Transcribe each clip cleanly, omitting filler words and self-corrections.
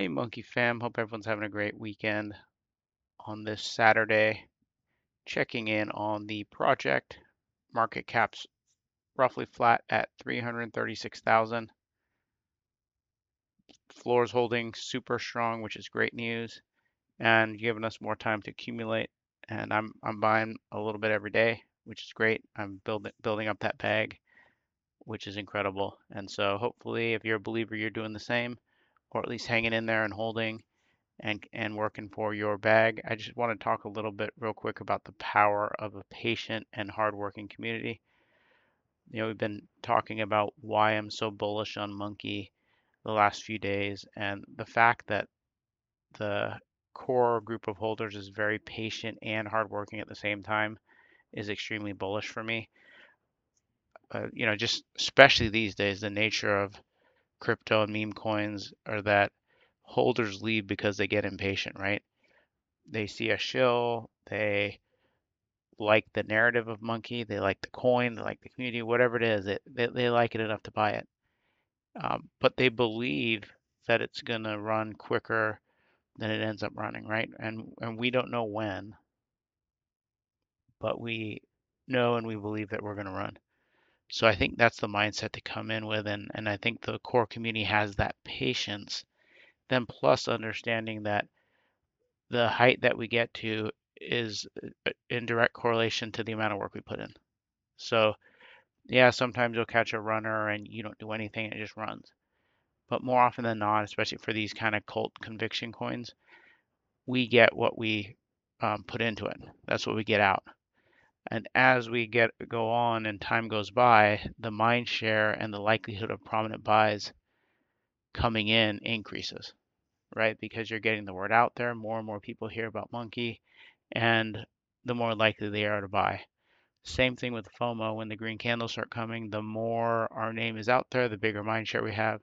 Hey, Monkey fam. Hope everyone's having a great weekend on this Saturday. Checking in on the project. Market cap's roughly flat at 336,000. Floor's holding super strong, which is great news, and giving us more time to accumulate. And I'm buying a little bit every day, which is great. I'm building up that bag, which is incredible. And so hopefully, if you're a believer, you're doing the same, or at least hanging in there and holding and working for your bag. I just want to talk a little bit real quick about the power of a patient and hardworking community. We've been talking about why I'm so bullish on Monkey the last few days, and the fact that the core group of holders is very patient and hardworking at the same time is extremely bullish for me. Just especially these days, the nature of crypto and meme coins are that holders leave because they get impatient, right? They see a shill, they like the narrative of Monkey, they like the coin, they like the community, whatever it is, they like it enough to buy it. But they believe that it's going to run quicker than it ends up running, right? And we don't know when, but we know and we believe that we're going to run. So I think that's the mindset to come in with, and I think the core community has that patience. Then plus understanding that the height that we get to is in direct correlation to the amount of work we put in. So yeah, sometimes you'll catch a runner and you don't do anything, it just runs. But more often than not, especially for these kind of cult conviction coins, we get what we put into it. That's what we get out. And as we go on and time goes by, the mind share and the likelihood of prominent buys coming in increases, right? Because you're getting the word out there, more and more people hear about Monkey, and the more likely they are to buy. Same thing with FOMO. When the green candles start coming, the more our name is out there, the bigger mind share we have,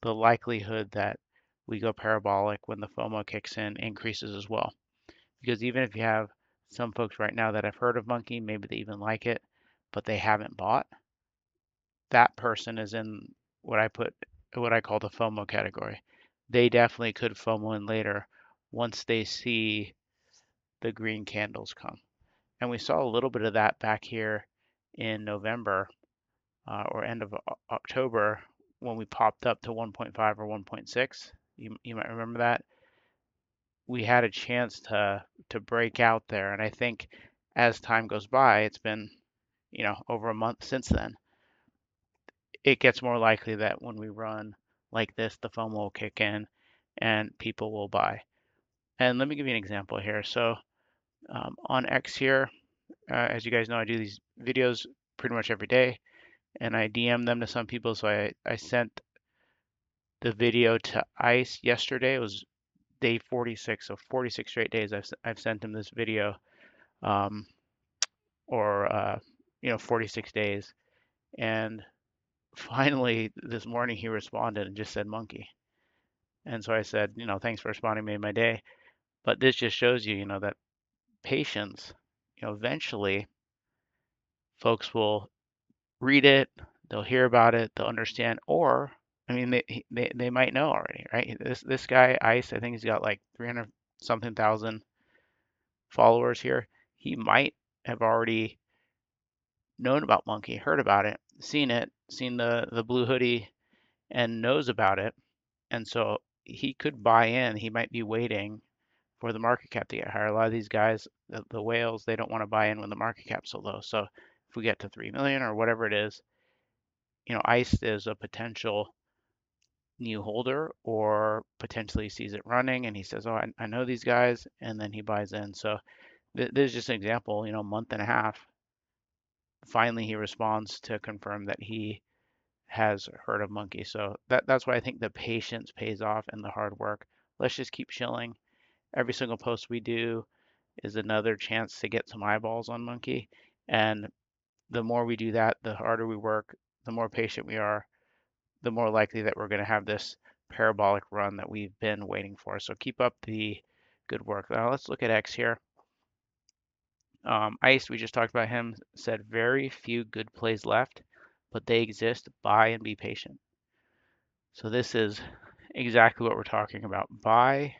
the likelihood that we go parabolic when the FOMO kicks in increases as well. Because even if you have some folks right now that have heard of Monkey, maybe they even like it, but they haven't bought, that person is in what I call the FOMO category. They definitely could FOMO in later once they see the green candles come. And we saw a little bit of that back here in November or end of October when we popped up to 1.5 or 1.6. You might remember that. We had a chance to break out there, and I think as time goes by, it's been over a month since then. It gets more likely that when we run like this, the FOMO will kick in and people will buy. And let me give you an example here. So on X here, as you guys know, I do these videos pretty much every day, and I DM them to some people. So I sent the video to Ice yesterday. It was day 46, so 46 straight days I've sent him this video, um, or 46 days. And finally this morning he responded and just said Monkey. And so I said, thanks for responding, made my day. But this just shows you, that patience, eventually folks will read it, they'll hear about it, they'll understand, or I mean, they might know already, right? This guy Ice, I think he's got like 300 something thousand followers here. He might have already known about Monkey, heard about it, seen the blue hoodie, and knows about it, and so he could buy in. He might be waiting for the market cap to get higher. A lot of these guys, the whales, they don't want to buy in when the market cap's so low. So if we get to 3 million or whatever it is, ICE is a potential new holder or potentially sees it running and he says, oh, I know these guys, and then he buys in. So this is just an example, month and a half. Finally, he responds to confirm that he has heard of Monkey. So that's why I think the patience pays off and the hard work. Let's just keep chilling. Every single post we do is another chance to get some eyeballs on Monkey. And the more we do that, the harder we work, the more patient we are, the more likely that we're going to have this parabolic run that we've been waiting for. So keep up the good work. Now let's look at X here. Ice, we just talked about him, said very few good plays left, but they exist. Buy and be patient. So this is exactly what we're talking about. Buy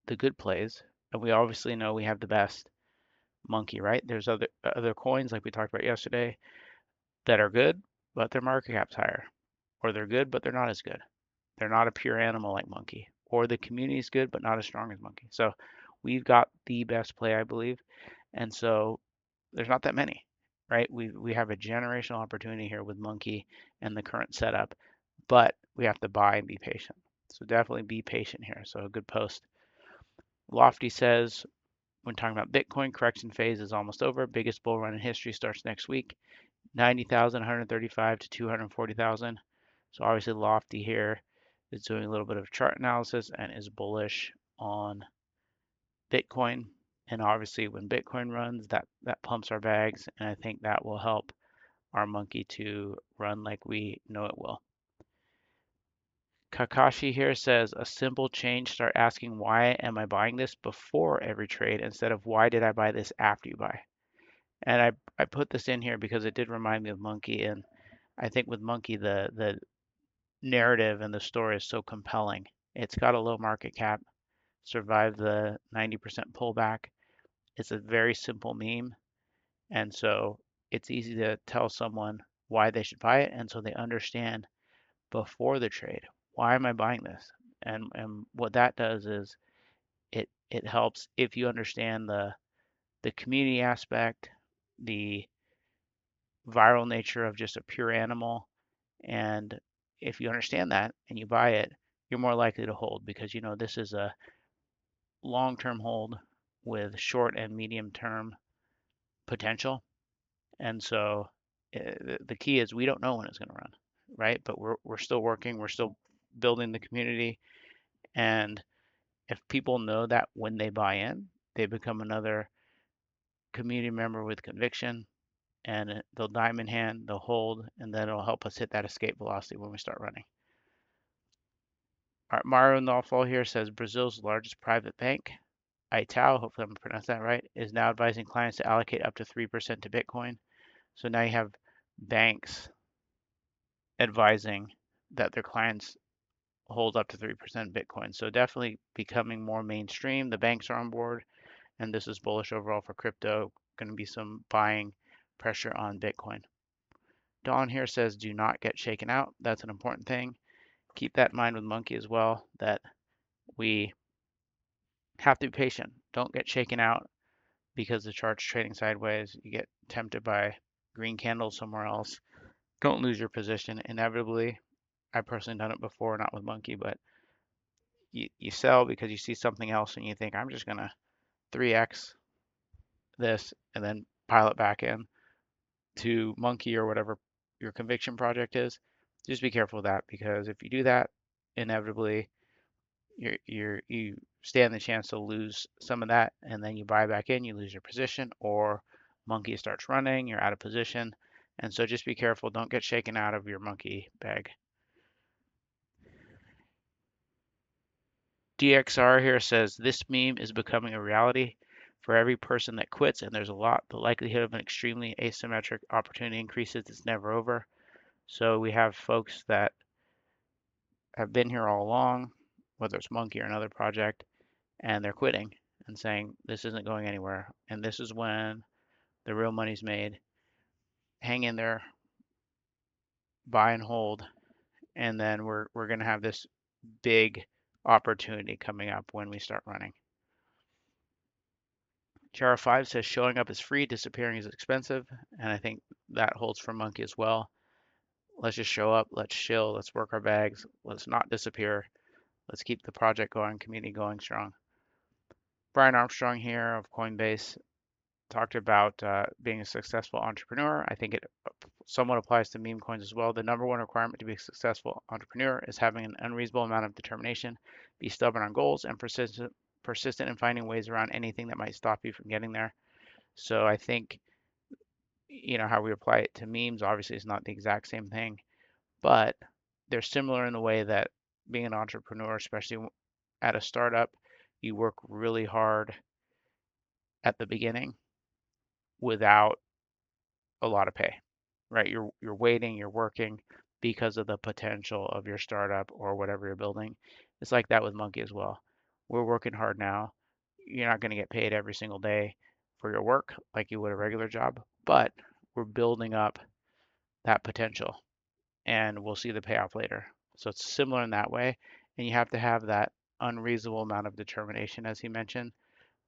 the good plays, and we obviously know we have the best monkey, right? There's other coins like we talked about yesterday that are good, but their market cap's higher, or they're good but they're not as good. They're not a pure animal like monkey, or the community is good but not as strong as monkey. So we've got the best play, I believe, and so there's not that many, right? We have a generational opportunity here with monkey and the current setup, but we have to buy and be patient. So definitely be patient here. So a good post. Lofty says, when talking about Bitcoin, correction phase is almost over. Biggest bull run in history starts next week. 90,000, 135 to 240,000. So obviously Lofty here is doing a little bit of chart analysis and is bullish on Bitcoin. And obviously when Bitcoin runs, that pumps our bags, and I think that will help our monkey to run like we know it will. Kakashi here says a simple change, start asking why am I buying this before every trade instead of why did I buy this after you buy. And I put this in here because it did remind me of Monkey, and I think with Monkey the narrative and the story is so compelling. It's got a low market cap, survived the 90% pullback. It's a very simple meme, and so it's easy to tell someone why they should buy it, and so they understand before the trade, why am I buying this? And what that does is it helps if you understand the community aspect, the viral nature of just a pure animal, and if you understand that and you buy it, you're more likely to hold because you know this is a long-term hold with short and medium term potential. And so the key is we don't know when it's going to run, right? But we're still working, we're still building the community, and if people know that when they buy in, they become another community member with conviction, and they'll diamond hand, they'll hold, and then it'll help us hit that escape velocity when we start running. All right, Mario Nalfall here says Brazil's largest private bank, Itaú, hopefully I'm pronouncing that right, is now advising clients to allocate up to 3% to Bitcoin. So now you have banks advising that their clients hold up to 3% Bitcoin. So definitely becoming more mainstream. The banks are on board, and this is bullish overall for crypto. Going to be some buying pressure on Bitcoin. Don here says do not get shaken out. That's an important thing. Keep that in mind with Monkey as well, that we have to be patient. Don't get shaken out because the chart's trading sideways. You get tempted by green candles somewhere else. Don't lose your position. Inevitably, I've personally done it before, not with Monkey, but you sell because you see something else and you think, I'm just going to 3x this and then pile it back in to Monkey or whatever your conviction project is. Just be careful of that because if you do that, inevitably you stand the chance to lose some of that, and then you buy back in, you lose your position, or Monkey starts running, you're out of position. And so just be careful, don't get shaken out of your Monkey bag. DXR here says this meme is becoming a reality for every person that quits, and there's a lot. The likelihood of an extremely asymmetric opportunity increases. It's never over. So we have folks that have been here all along, whether it's Monkey or another project, and they're quitting and saying this isn't going anywhere. And this is when the real money's made. Hang in there, buy and hold, and then we're going to have this big opportunity coming up when we start running. Chara5 says showing up is free, disappearing is expensive, and I think that holds for Monkey as well. Let's just show up, let's chill, let's work our bags, let's not disappear, let's keep the project going, community going strong. Brian Armstrong here of Coinbase talked about being a successful entrepreneur. I think it somewhat applies to meme coins as well. The number one requirement to be a successful entrepreneur is having an unreasonable amount of determination, be stubborn on goals, and persistent in finding ways around anything that might stop you from getting there. So I think, you know, how we apply it to memes obviously is not the exact same thing, but they're similar in the way that being an entrepreneur, especially at a startup, you work really hard at the beginning without a lot of pay, right? You're waiting, you're working, because of the potential of your startup or whatever you're building. It's like that with Monkey as well. We're working hard now. You're not going to get paid every single day for your work like you would a regular job, but we're building up that potential and we'll see the payoff later. So it's similar in that way. And you have to have that unreasonable amount of determination, as he mentioned,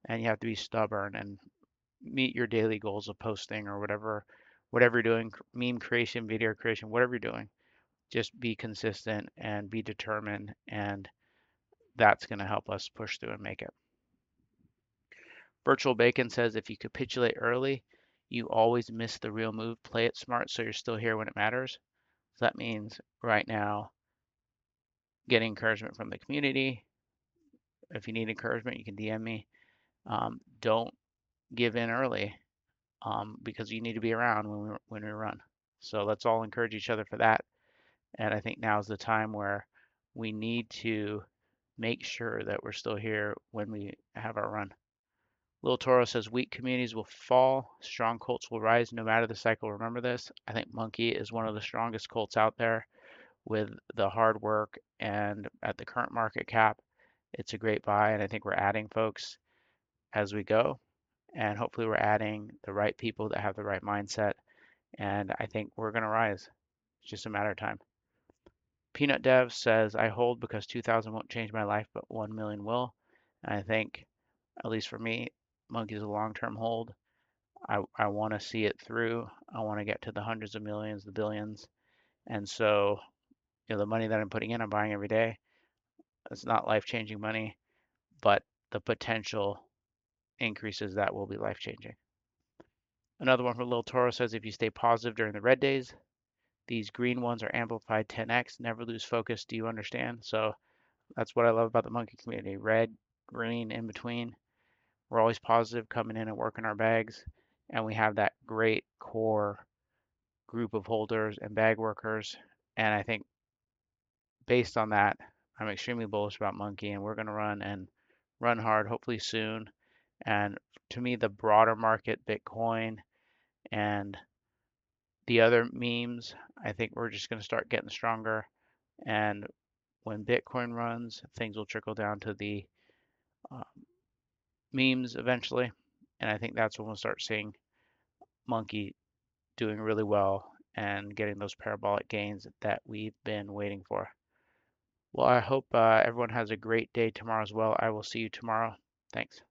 and you have to be stubborn and meet your daily goals of posting or whatever you're doing, meme creation, video creation, whatever you're doing. Just be consistent and be determined, and that's going to help us push through and make it. Virtual Bacon says if you capitulate early, you always miss the real move. Play it smart so you're still here when it matters. So that means right now, getting encouragement from the community. If you need encouragement, you can DM me. Don't give in early because you need to be around when we run. So let's all encourage each other for that. And I think now is the time where we need to make sure that we're still here when we have our run. Lil Toro says weak communities will fall, strong cults will rise no matter the cycle. Remember this. I think Monkey is one of the strongest cults out there with the hard work, and at the current market cap, it's a great buy. And I think we're adding folks as we go. And hopefully we're adding the right people that have the right mindset. And I think we're going to rise. It's just a matter of time. Peanut Dev says, I hold because 2000 won't change my life, but 1 million will. And I think, at least for me, Monkey is a long-term hold. I want to see it through. I want to get to the hundreds of millions, the billions. And so, the money that I'm putting in, I'm buying every day. It's not life-changing money, but the potential increases that will be life-changing. Another one from Lil Toro says, if you stay positive during the red days, these green ones are amplified 10x. Never lose focus. Do you understand? So that's what I love about the monkey community. Red, green, in between. We're always positive, coming in and working our bags. And we have that great core group of holders and bag workers. And I think based on that, I'm extremely bullish about Monkey, and we're going to run and run hard, hopefully soon. And to me, the broader market, Bitcoin and the other memes, I think we're just going to start getting stronger. And when Bitcoin runs, things will trickle down to the uh, memes eventually. And I think that's when we'll start seeing Monkey doing really well and getting those parabolic gains that we've been waiting for. Well, I hope everyone has a great day tomorrow as well. I will see you tomorrow. Thanks.